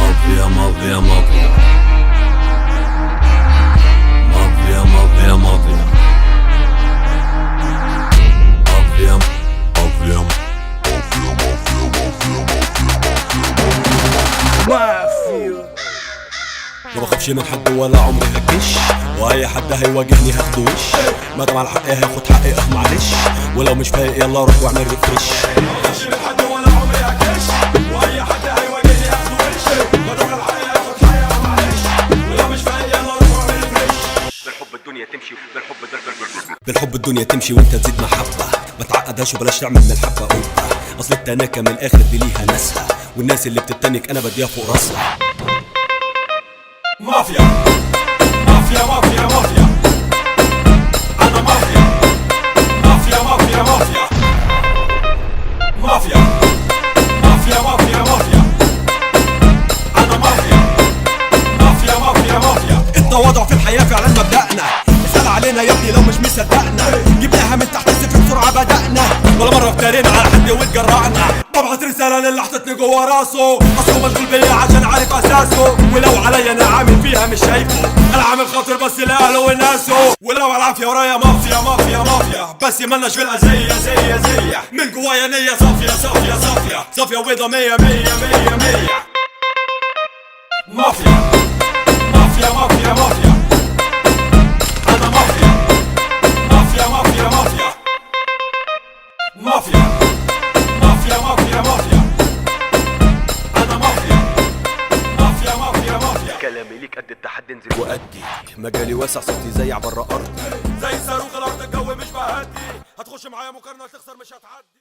مافيا مافيا مافيا مافيا مافيا مافيا مافيا مافيا مافيا. ما بخافش من حد ولا عمري هكش، واي حد هيواجهني هاخده وش. ما دام على حقي هاخد حقي معلش، ولو مش فايق يلا روح واعمل ريفريش. ما بخافش من حد ولا عمري هكش، واي حد هيواجهني هاخده وش. ما دام على حقي هاخد حقي معلش، ولو مش فايق يلا روح واعمل ريفريش. بالحب الدنيا تمشي، بالحب الدنيا تمشي وانت تزيد محبة. ما تعقدهاش وبلاش تعمل من الحبة قبة. اصل التناكة من الاخر دي ليها ناسها، والناس اللي بتتنك انا بديها فوق راسها. مافيا مافيا مافيا مافيا، انا مافيا مافيا مافيا مافيا مافيا مافيا مافيا مافيا، انا مافيا مافيا مافيا مافيا. التواضع في الحياة فعلا مبدأنا، اسأل علينا يا ابني لو مش مصدقنا. جبناها من تحت الصفر بسرعة بدأنا، ولا مرة افترينا على حد واتجرأنا. ببعت رسالة للي حطتني جوا راسه، اصله مشغول بيا عشان عارف اساسه. ولو عليا انا عامل فيها مش شايفه، انا عامل خاطر بس لاهله وناسه. ولو على العافية ورايا مافيا مافيا مافيا، بس مالناش في الأذية زي من جوايا نية صافية صافية صافية صافية وبيضة مية مية مية مية. مافيا مافيا مافيا مافيا، انا مافيا مافيا مافيا مافيا مافيا مافيا مافيا مافيا، انا مافيا مافيا مافيا مافيا. كلامي ليك قد التحدي، انزل وأدي مجالي واسع صوتي زي عبر أرض، زي صاروخ الأرض الجو مش بهدي. هتخش معايا مقارنة تخسر مش هتعدي.